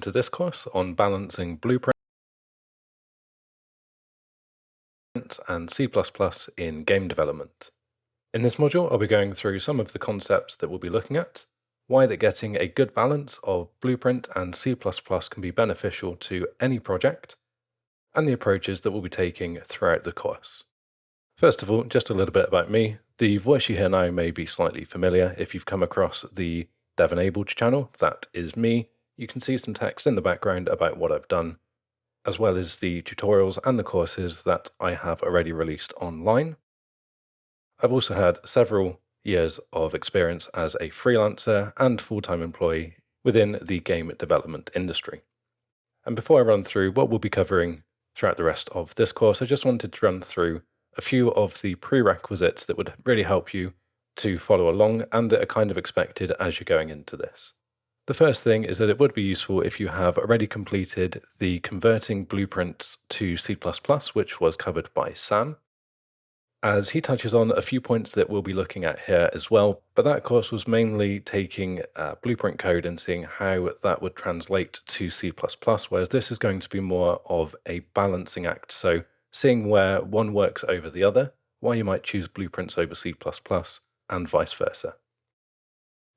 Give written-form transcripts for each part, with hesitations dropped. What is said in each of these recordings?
to this course on balancing Blueprint and C++ in game development. In this module, I'll be going through some of the concepts that we'll be looking at, why that getting a good balance of Blueprint and C++ can be beneficial to any project, and the approaches that we'll be taking throughout the course. First of all, just a little bit about me. The voice you hear now may be slightly familiar if you've come across the Dev Enabled channel. That is me. You can see some text in the background about what I've done, as well as the tutorials and the courses that I have already released online. I've also had several years of experience as a freelancer and full-time employee within the game development industry. And before I run through what we'll be covering throughout the rest of this course, I just wanted to run through a few of the prerequisites that would really help you to follow along and that are kind of expected as you're going into this. The first thing is that it would be useful if you have already completed the Converting Blueprints to C++, which was covered by Sam, as he touches on a few points that we'll be looking at here as well, but that course was mainly taking Blueprint code and seeing how that would translate to C++, whereas this is going to be more of a balancing act, so seeing where one works over the other, why you might choose Blueprints over C++, and vice versa.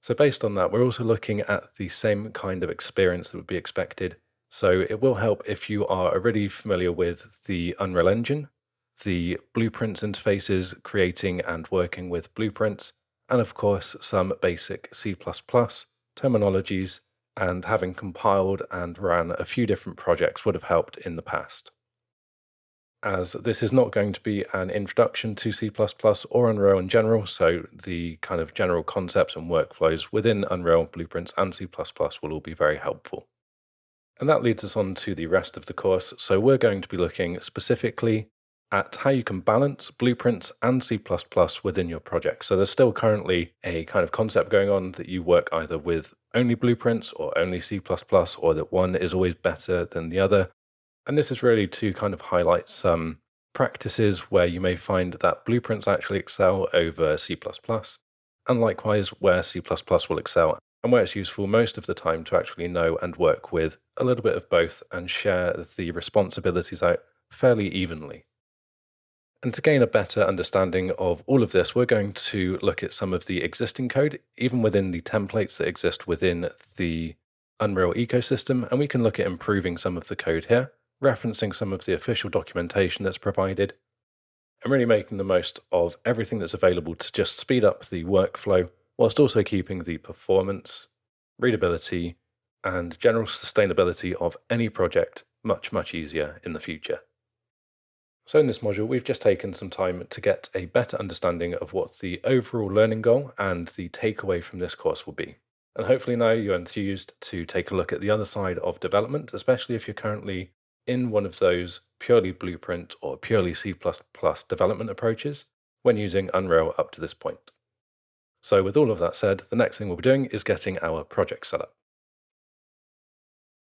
So based on that, we're also looking at the same kind of experience that would be expected. So it will help if you are already familiar with the Unreal Engine, the Blueprints interfaces, creating and working with blueprints, and of course some basic C++ terminologies, and having compiled and ran a few different projects would have helped in the past. As this is not going to be an introduction to C++ or Unreal in general, so the kind of general concepts and workflows within Unreal, Blueprints, and C++ will all be very helpful. And that leads us on to the rest of the course, so we're going to be looking specifically at how you can balance Blueprints and C++ within your project. So there's still currently a kind of concept going on that you work either with only Blueprints or only C++, or that one is always better than the other. And this is really to kind of highlight some practices where you may find that Blueprints actually excel over C++, and likewise where C++ will excel, and where it's useful most of the time to actually know and work with a little bit of both and share the responsibilities out fairly evenly. And to gain a better understanding of all of this, we're going to look at some of the existing code, even within the templates that exist within the Unreal ecosystem, and we can look at improving some of the code here, referencing some of the official documentation that's provided, and really making the most of everything that's available to just speed up the workflow, whilst also keeping the performance, readability, and general sustainability of any project much, much easier in the future. So in this module, we've just taken some time to get a better understanding of what the overall learning goal and the takeaway from this course will be. And hopefully now you're enthused to take a look at the other side of development, especially if you're currently in one of those purely Blueprint or purely C++ development approaches when using Unreal up to this point. So with all of that said, the next thing we'll be doing is getting our project set up.